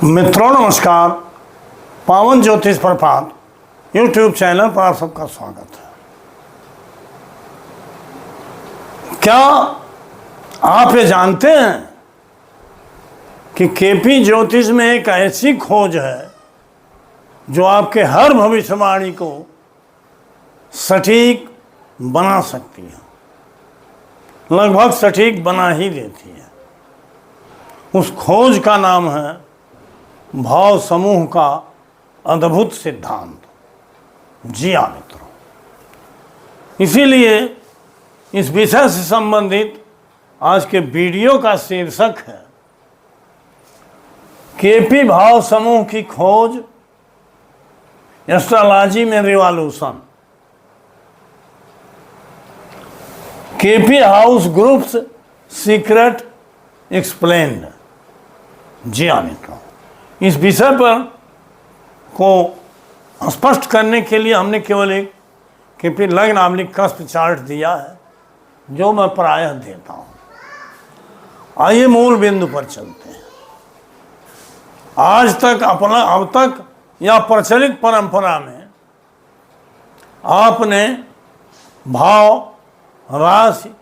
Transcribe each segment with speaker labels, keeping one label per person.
Speaker 1: मित्रों नमस्कार। पावन ज्योतिष प्रभात यूट्यूब चैनल पर आप सबका स्वागत है। क्या आप ये जानते हैं कि केपी ज्योतिष में एक ऐसी खोज है जो आपके हर भविष्यवाणी को सटीक बना सकती है, लगभग सटीक बना ही देती है। उस खोज का नाम है भाव समूह का अद्भुत सिद्धांत। जी हाँ मित्रों, इसीलिए इस विषय से संबंधित आज के वीडियो का शीर्षक है केपी भाव समूह की खोज, एस्ट्रोलॉजी में revolution. KP house groups secret explained. जी हाँ मित्रों, इस विषय पर को स्पष्ट करने के लिए हमने केवल एक केपी लग्न आमलिक कस्प चार्ट दिया है जो मैं प्रायः देता हूँ। आइए मूल बिंदु पर चलते हैं। आज तक अब तक या प्रचलित परंपरा में आपने भाव, राशि,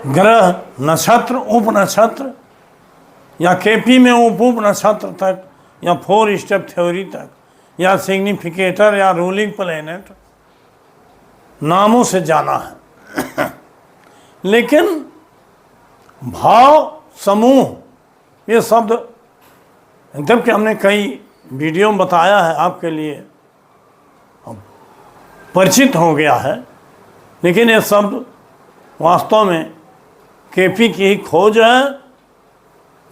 Speaker 1: ग्रह, नक्षत्र, उप नक्षत्र या केपी में उप नक्षत्र तक या 4 स्टेप थ्योरी तक या सिग्निफिकेटर या रूलिंग प्लेनेट नामों से जाना है। लेकिन भाव समूह ये शब्द जबकि हमने कई वीडियो में बताया है, आपके लिए परिचित हो गया है, लेकिन ये शब्द वास्तव में केपी की ही खोज है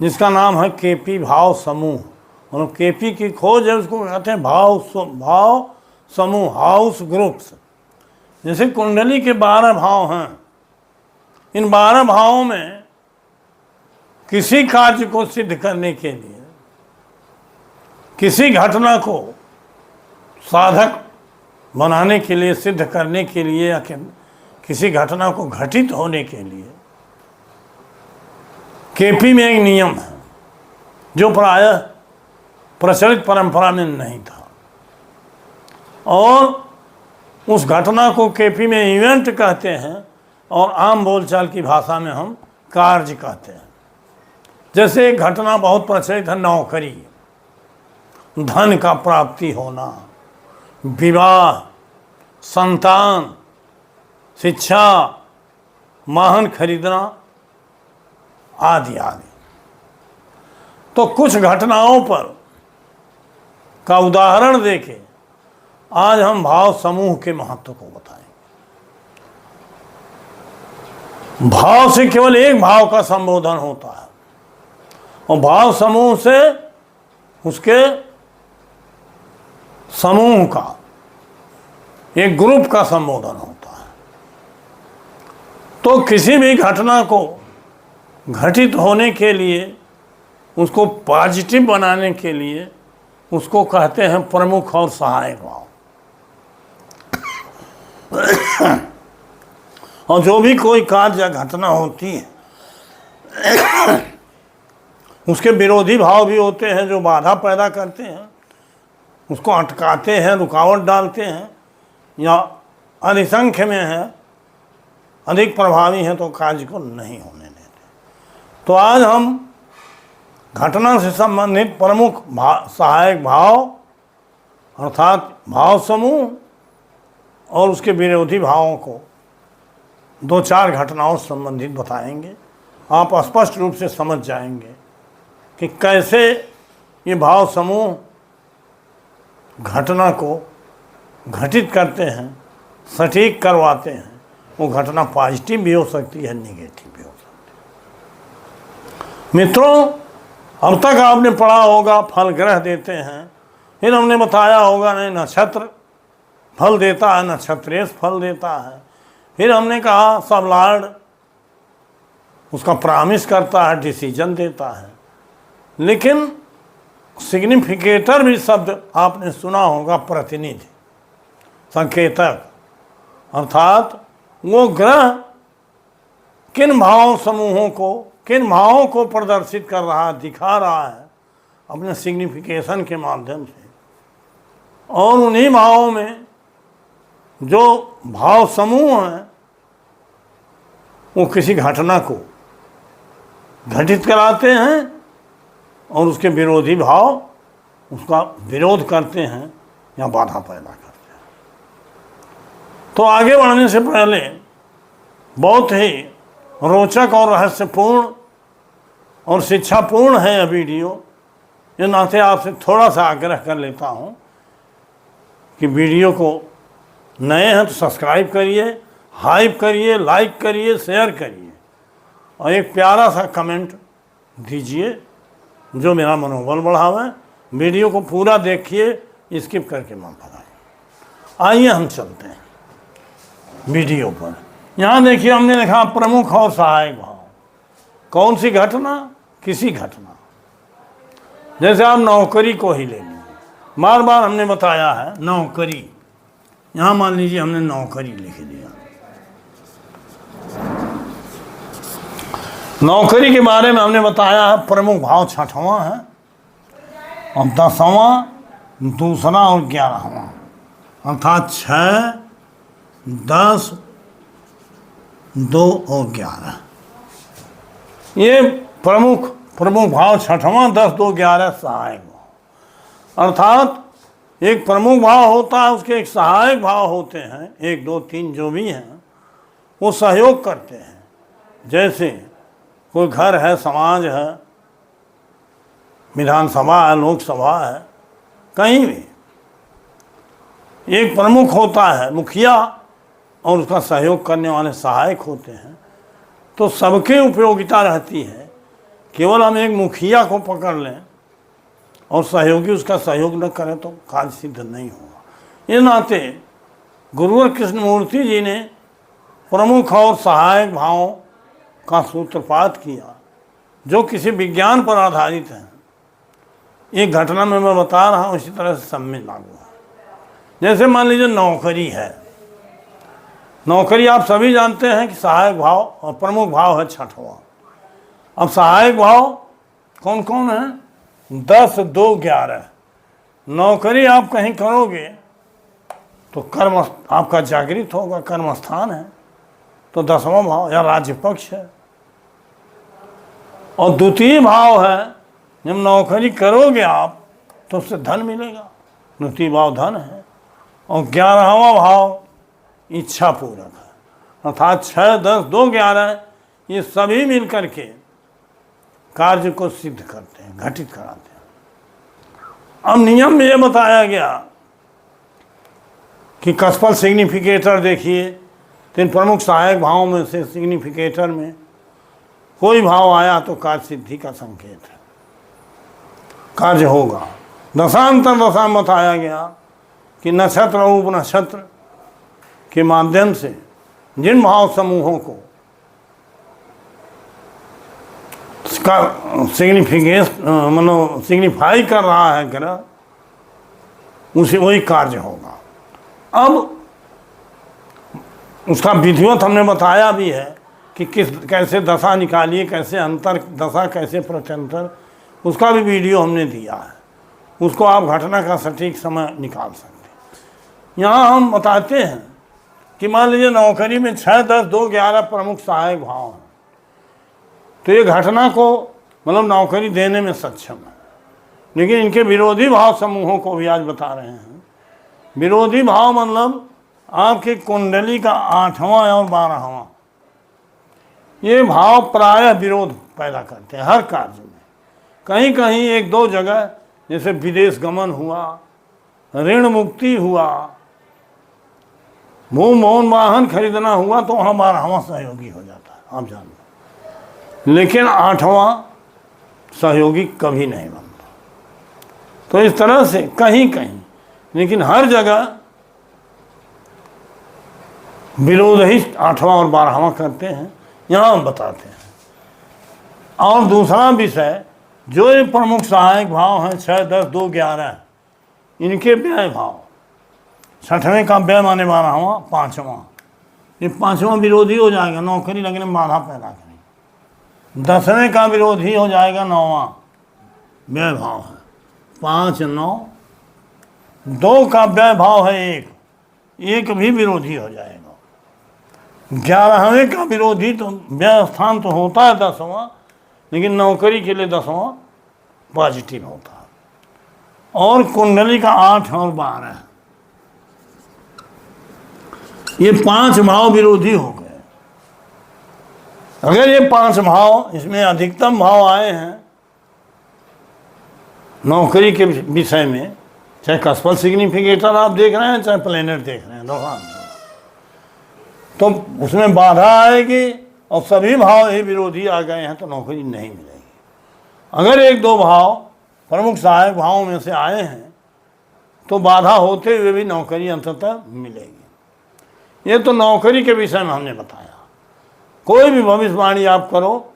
Speaker 1: जिसका नाम है केपी भाव समूह। और केपी की खोज है, उसको कहते हैं भाव समूह, हाउस ग्रुप्स। जैसे कुंडली के 12 भाव हैं, इन 12 भावों में किसी कार्य को सिद्ध करने के लिए, किसी घटना को साधक बनाने के लिए, सिद्ध करने के लिए या किसी घटना को घटित होने के लिए केपी में एक नियम है जो प्रायः प्रचलित परंपरा में नहीं था, और उस घटना को केपी में इवेंट कहते हैं और आम बोलचाल की भाषा में हम कार्य कहते हैं। जैसे एक घटना बहुत प्रचलित है, नौकरी, धन का प्राप्ति होना, विवाह, संतान, शिक्षा, वाहन खरीदना आदि आदि। तो कुछ घटनाओं पर का उदाहरण देके आज हम भाव समूह के महत्व को बताएंगे। भाव से केवल एक भाव का संबोधन होता है और भाव समूह से उसके समूह का, एक ग्रुप का संबोधन होता है। तो किसी भी घटना को घटित होने के लिए, उसको पॉजिटिव बनाने के लिए उसको कहते हैं प्रमुख और सहायक भाव। और जो भी कोई कार्य या घटना होती है उसके विरोधी भाव भी होते हैं जो बाधा पैदा करते हैं, उसको अटकाते हैं, रुकावट डालते हैं, या अधिसंख्य में है, अधिक प्रभावी हैं तो कार्य को नहीं होने देते। तो आज हम घटना से संबंधित प्रमुख सहायक भाव अर्थात भाव समूह और उसके विरोधी भावों को 2-4 घटनाओं से संबंधित बताएंगे। आप स्पष्ट रूप से समझ जाएंगे कि कैसे ये भाव समूह घटना को घटित करते हैं, सटीक करवाते हैं। वो घटना पॉजिटिव भी हो सकती है, नेगेटिव भी हो सकती है। मित्रों, अब तक आपने पढ़ा होगा फल ग्रह देते हैं, फिर हमने बताया होगा नहीं नक्षत्र फल देता है, नक्षत्रेश फल देता है। फिर हमने कहा सब लॉर्ड उसका प्रॉमिस करता है, डिसीजन देता है। लेकिन सिग्निफिकेटर भी शब्द आपने सुना होगा, प्रतिनिधि, संकेतक, अर्थात वो ग्रह किन भाव समूहों को किन भावों को प्रदर्शित कर रहा है, दिखा रहा है अपने सिग्निफिकेशन के माध्यम से। और उन्हीं भावों में जो भाव समूह हैं वो किसी घटना को घटित कराते हैं और उसके विरोधी भाव उसका विरोध करते हैं या बाधा पैदा करते हैं। तो आगे बढ़ने से पहले बहुत ही रोचक और रहस्यपूर्ण और शिक्षापूर्ण है यह वीडियो। ये नाते आपसे थोड़ा सा आग्रह कर लेता हूँ कि वीडियो को नए हैं तो सब्सक्राइब करिए, हाइप करिए, लाइक करिए, शेयर करिए और एक प्यारा सा कमेंट दीजिए जो मेरा मनोबल बढ़ावे। वीडियो को पूरा देखिए, स्किप करके मत भगाइए। आइए हम चलते हैं वीडियो पर। यहाँ देखिए, हमने देखा प्रमुख और सहायक भाव। कौन सी घटना? किसी घटना। जैसे आप नौकरी को ही ले लीजिए, बार बार हमने बताया है नौकरी। यहाँ मान लीजिए हमने नौकरी लिख दिया। नौकरी के बारे में हमने बताया है प्रमुख भाव 6वां है और 10वां, दूसरा और 11वां, अर्थात 6, 10, 2 और 11। ये प्रमुख भाव 6वां, 10, 2, 11 सहायक भाव। अर्थात एक प्रमुख भाव होता है, उसके एक सहायक भाव होते हैं, 1, 2, 3 जो भी हैं वो सहयोग करते हैं। जैसे कोई घर है, समाज है, विधानसभा है, लोकसभा है, कहीं भी एक प्रमुख होता है, मुखिया, और उसका सहयोग करने वाले सहायक होते हैं। तो सबके उपयोगिता रहती है। केवल हम एक मुखिया को पकड़ लें और सहयोगी उसका सहयोग न करें तो कार्य सिद्ध नहीं होगा। ये नाते गुरुवर कृष्णमूर्ति जी ने प्रमुख और सहायक भावों का सूत्रपात किया जो किसी विज्ञान पर आधारित है। एक घटना में मैं बता रहा हूँ, इसी तरह से सब में लागू है। जैसे मान लीजिए नौकरी है। नौकरी आप सभी जानते हैं कि सहायक भाव और प्रमुख भाव है 6वां। अब सहायक भाव कौन कौन है? 10, 2, 11। नौकरी आप कहीं करोगे तो कर्म आपका जागृत होगा, कर्म स्थान है, तो 10वां भाव या राज्य पक्ष है। और द्वितीय भाव है, जब नौकरी करोगे आप तो उससे धन मिलेगा, द्वितीय भाव धन है। और 11वां भाव इच्छा पूरक है, अर्थात 6, 10, 2, 11 ये सभी मिलकर के कार्य को सिद्ध करते हैं, घटित कराते हैं। अब नियम में ये बताया गया कि कस्पल सिग्निफिकेटर देखिए, तीन प्रमुख सहायक भावों में से सिग्निफिकेटर में कोई भाव आया तो कार्य सिद्धि का संकेत है, कार्य होगा। दशांतर दशा में बताया गया कि नक्षत्र और उपनक्षत्र के माध्यम से जिन भाव समूहों को सिग्निफाई कर रहा है ग्रह, उसे वही कार्य होगा। अब उसका विधिवत हमने बताया भी है कि कैसे दशा निकालिए, कैसे अंतर दशा, कैसे प्रत्यंतर, उसका भी वीडियो हमने दिया है। उसको आप घटना का सटीक समय निकाल सकते हैं। यहाँ हम बताते हैं कि मान लीजिए नौकरी में 6, 10, 2, 11 प्रमुख सहायक भाव हैं, तो ये घटना को मतलब नौकरी देने में सक्षम है। लेकिन इनके विरोधी भाव समूहों को भी आज बता रहे हैं। विरोधी भाव मतलब आपकी कुंडली का 8वां और 12वां, ये भाव प्रायः विरोध पैदा करते हैं हर कार्य में। कहीं कहीं 1-2 जगह जैसे विदेश गमन हुआ, ऋण मुक्ति हुआ, भूमि भवन वाहन खरीदना हुआ तो वहाँ 12वां सहयोगी हो जाता है, आप जानते हैं। लेकिन 8वां सहयोगी कभी नहीं बनता। तो इस तरह से कहीं कहीं, लेकिन हर जगह विरोध ही 8वां और 12वां करते हैं, यहाँ हम बताते हैं। और दूसरा विषय, जो ये प्रमुख सहायक भाव हैं 6, 10, 2, 11, इनके व्यय भाव, 6वें का व्यय माने 12वां, 5वां, ये 5वां विरोधी हो जाएगा, नौकरी लगने में बाधा पैदा करेंगे। 10वें का विरोधी हो जाएगा 9वां, व्यय भाव है 5 9, 2 का व्यय भाव है 1, 1 भी विरोधी हो जाएगा। 11वें का विरोधी तो व्यय स्थान तो होता है 10वां, लेकिन नौकरी के लिए 10वां पॉजिटिव होता है। और कुंडली का 8 और 12, ये 5 भाव विरोधी हो गए। अगर ये 5 भाव, इसमें अधिकतम भाव आए हैं नौकरी के विषय में, चाहे कस्पल सिग्निफिकेटर आप देख रहे हैं, चाहे प्लेनेट देख रहे हैं, दोनों, तो उसमें बाधा आएगी और सभी भाव ही विरोधी आ गए हैं तो नौकरी नहीं मिलेगी। अगर 1-2 भाव प्रमुख सहायक भावों में से आए हैं तो बाधा होते हुए भी नौकरी अंततः मिलेगी। ये तो नौकरी के विषय में हमने बताया। कोई भी भविष्यवाणी आप करो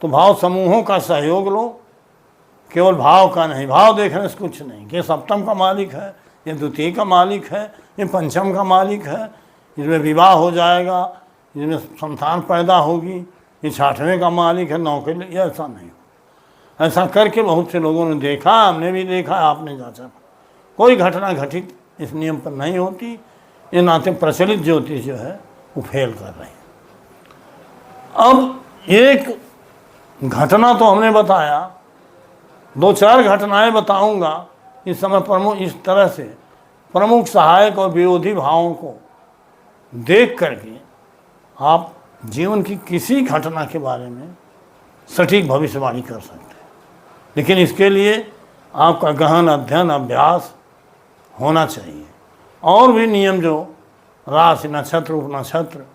Speaker 1: तो भाव समूहों का सहयोग लो, केवल भाव का नहीं। भाव देखने से कुछ नहीं कि सप्तम का मालिक है, ये द्वितीय का मालिक है, ये पंचम का मालिक है, इसमें विवाह हो जाएगा, इसमें संतान पैदा होगी, ये 6वें का मालिक है, नौकरी, ये ऐसा नहीं हो। ऐसा करके बहुत से लोगों ने देखा, हमने भी देखा, आपने जांचा, कोई घटना घटित इस नियम पर नहीं होती। ये नाते प्रचलित ज्योतिष जो है वो फेल कर रही है। अब एक घटना तो हमने बताया, 2-4 घटनाएं बताऊंगा इस समय। प्रमुख इस तरह से प्रमुख सहायक और विरोधी भावों को देख करके आप जीवन की किसी घटना के बारे में सटीक भविष्यवाणी कर सकते हैं। लेकिन इसके लिए आपका गहन अध्ययन अभ्यास होना चाहिए। और भी नियम जो राशि नक्षत्र, उप नक्षत्र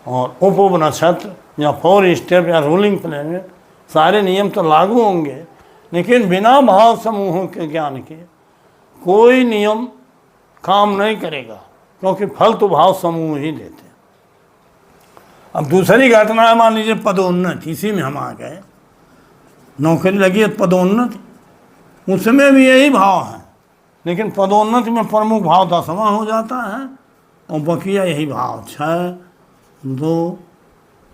Speaker 1: और उप नक्षत्र या 4 स्टेप या रूलिंग प्लेनेट, सारे नियम तो लागू होंगे, लेकिन बिना भाव समूहों के ज्ञान के कोई नियम काम नहीं करेगा, क्योंकि फल तो भाव समूह ही देते हैं। अब दूसरी घटना है, मान लीजिए पदोन्नति, इसी में हम आ गए, नौकरी लगी है पदोन्नति, उसमें भी यही भाव है, लेकिन पदोन्नति में प्रमुख भाव 10वां हो जाता है और बकिया यही भाव 6 2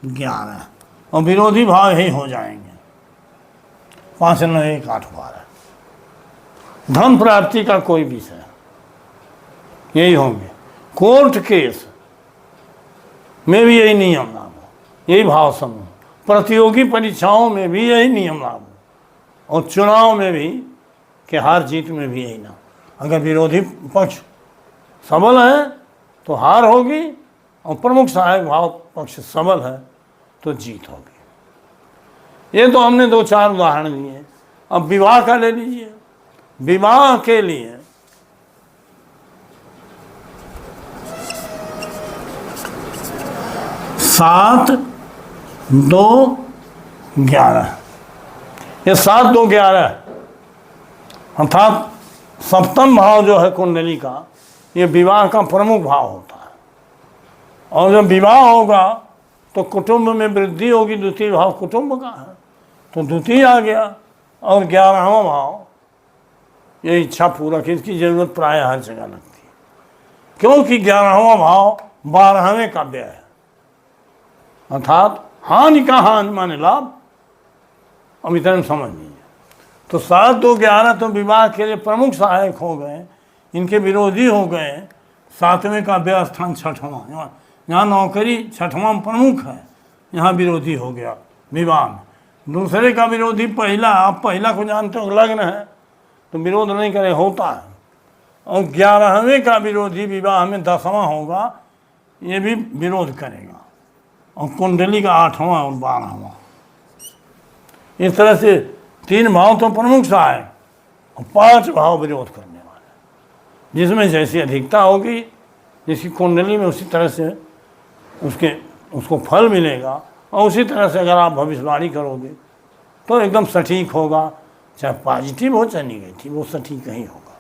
Speaker 1: 11 और विरोधी भाव यही हो जाएंगे 5 9 1 8 12। धन प्राप्ति का कोई विषय यही होंगे। कोर्ट केस में भी यही नियम लागू, यही भाव समूह। प्रतियोगी परीक्षाओं में भी यही नियम लागू और चुनाव में भी कि हार जीत में भी यही ना। अगर विरोधी पक्ष सबल है तो हार होगी और प्रमुख सहायक भाव पक्ष सबल है तो जीत होगी। ये तो हमने 2-4 उदाहरण दिए। अब विवाह का ले लीजिए। विवाह के लिए सात 2 11, ये 7 2 11 अर्थात सप्तम भाव जो है कुंडली का, ये विवाह का प्रमुख भाव होता है। और जब विवाह होगा तो कुटुंब में वृद्धि होगी। द्वितीय भाव कुटुंब का है तो द्वितीय आ गया। और 11वां भाव ये इच्छा पूरक, इसकी जरूरत प्राय हर जगह लगती है, क्योंकि 11वां भाव 12वें का व्यय है, अर्थात हानि का हानि माने लाभ। अब इतना समझ लीजिए। तो 7 2 11 तो विवाह के लिए प्रमुख सहायक हो गए, इनके विरोधी हो गए। 7वें का व्यय स्थान 6वां, यहाँ नौकरी 6वां प्रमुख है, यहाँ विरोधी हो गया विवाह में। दूसरे का विरोधी पहला, आप पहला को जानते हो, लग्न है तो विरोध नहीं करे, होता है। और 11वें का विरोधी विवाह में 10वां होगा, ये भी विरोध करेगा। और कुंडली का 8वां और 12वां, इस तरह से 3 भाव तो प्रमुख सहायक और 5 भाव विरोध करने वाले, जिसमें जैसी अधिकता होगी जिसकी कुंडली में, उसी तरह से उसको फल मिलेगा। और उसी तरह से अगर आप भविष्यवाणी करोगे तो एकदम सटीक होगा, चाहे पॉजिटिव हो चाहे निगेटिव, वो सटीक ही होगा।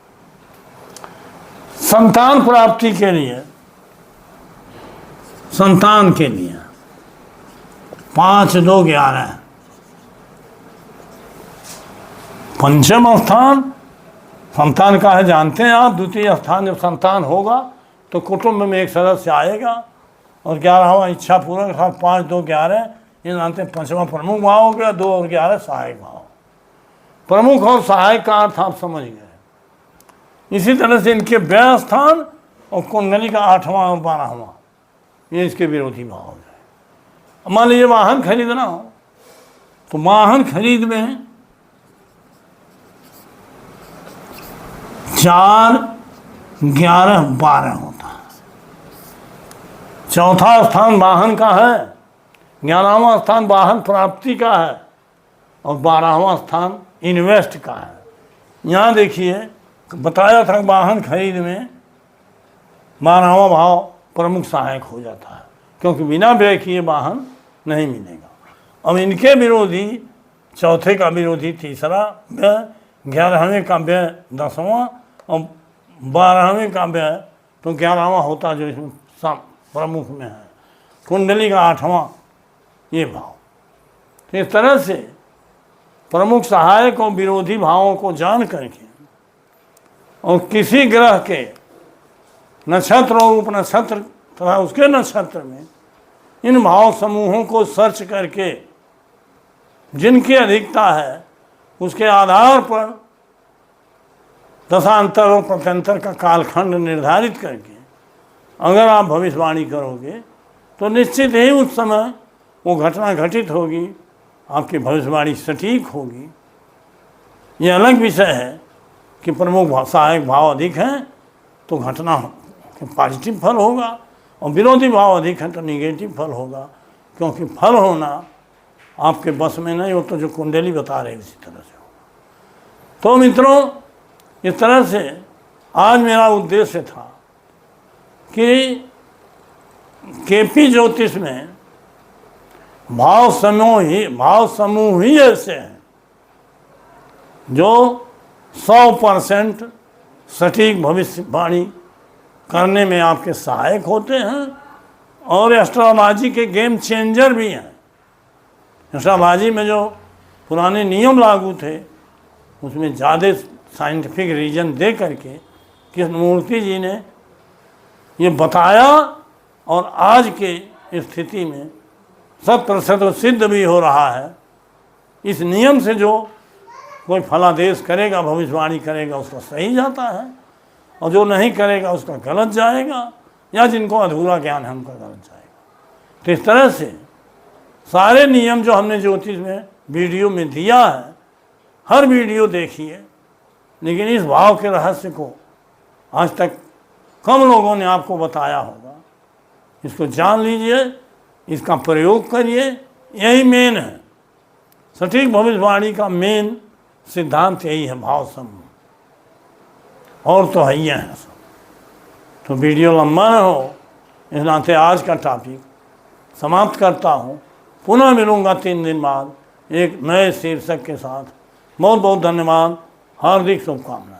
Speaker 1: संतान प्राप्ति के लिए, संतान के लिए 5 2 11 पंचम स्थान संतान का है, जानते हैं आप। द्वितीय स्थान जब संतान होगा तो कुटुंब में एक सदस्य आएगा। और 11वां इच्छा पूरक, 5 2 11 ये नाते 5वां प्रमुख भाव हो गया, 2 और 11 सहायक भाव। प्रमुख और सहायक का अर्थ आप समझ गए। इसी तरह से इनके व्यय स्थान और कुंडली का 8वां और 12वां, ये इसके विरोधी भाव हो जाए। मान लीजिए वाहन खरीदना हो, तो वाहन खरीद में 4, 11, 12 होता है। चौथा स्थान वाहन का है, 11वां स्थान वाहन प्राप्ति का है और 12वां स्थान इन्वेस्ट का है। यहाँ देखिए बताया था वाहन खरीद में 12वां भाव प्रमुख सहायक हो जाता है, क्योंकि बिना व्यय किए वाहन नहीं मिलेगा। अब इनके विरोधी, चौथे का विरोधी तीसरा व्यय, 11वें का व्यय 10वां और 12वें का व्यय तो 11वां होता जो इसमें प्रमुख में है। कुंडली का 8वां ये भाव। तो इस तरह से प्रमुख सहायक और विरोधी भावों को जान करके और किसी ग्रह के नक्षत्र और उपनक्षत्र तथा उसके नक्षत्र में इन भाव समूहों को सर्च करके जिनकी अधिकता है उसके आधार पर दशांतर और प्रत्यंतर का कालखंड निर्धारित करके अगर आप भविष्यवाणी करोगे तो निश्चित ही उस समय वो घटना घटित होगी, आपकी भविष्यवाणी सटीक होगी। ये अलग विषय है कि प्रमुख सहायक भाव अधिक हैं तो घटना पॉजिटिव फल होगा और विरोधी भाव अधिक है तो निगेटिव फल होगा, क्योंकि फल होना आपके बस में नहीं हो, तो जो कुंडली बता रहे इसी तरह से होगा। तो मित्रों, इस तरह से आज मेरा उद्देश्य था कि केपी ज्योतिष में भाव समूह ही ऐसे हैं जो 100% सटीक भविष्यवाणी करने में आपके सहायक होते हैं और एस्ट्रोलॉजी के गेम चेंजर भी हैं। एस्ट्रोलॉजी में जो पुराने नियम लागू थे उसमें ज़्यादा साइंटिफिक रीजन दे करके कृष्णमूर्ति जी ने ये बताया और आज के स्थिति में 100% सिद्ध भी हो रहा है। इस नियम से जो कोई फलादेश करेगा, भविष्यवाणी करेगा, उसका सही जाता है और जो नहीं करेगा उसका गलत जाएगा, या जिनको अधूरा ज्ञान है उनका गलत जाएगा। तो इस तरह से सारे नियम जो हमने ज्योतिष में वीडियो में दिया है, हर वीडियो देखिए, लेकिन इस भाव के रहस्य को आज तक कम लोगों ने आपको बताया होगा। इसको जान लीजिए, इसका प्रयोग करिए, यही मेन है। सटीक भविष्यवाणी का मेन सिद्धांत यही है, भाव समूह, और तो है ही है सब। तो वीडियो लंबा न हो, इस नाते आज का टॉपिक समाप्त करता हूँ। पुनः मिलूँगा 3 दिन बाद एक नए शीर्षक के साथ। बहुत बहुत धन्यवाद, हार्दिक शुभकामनाएं।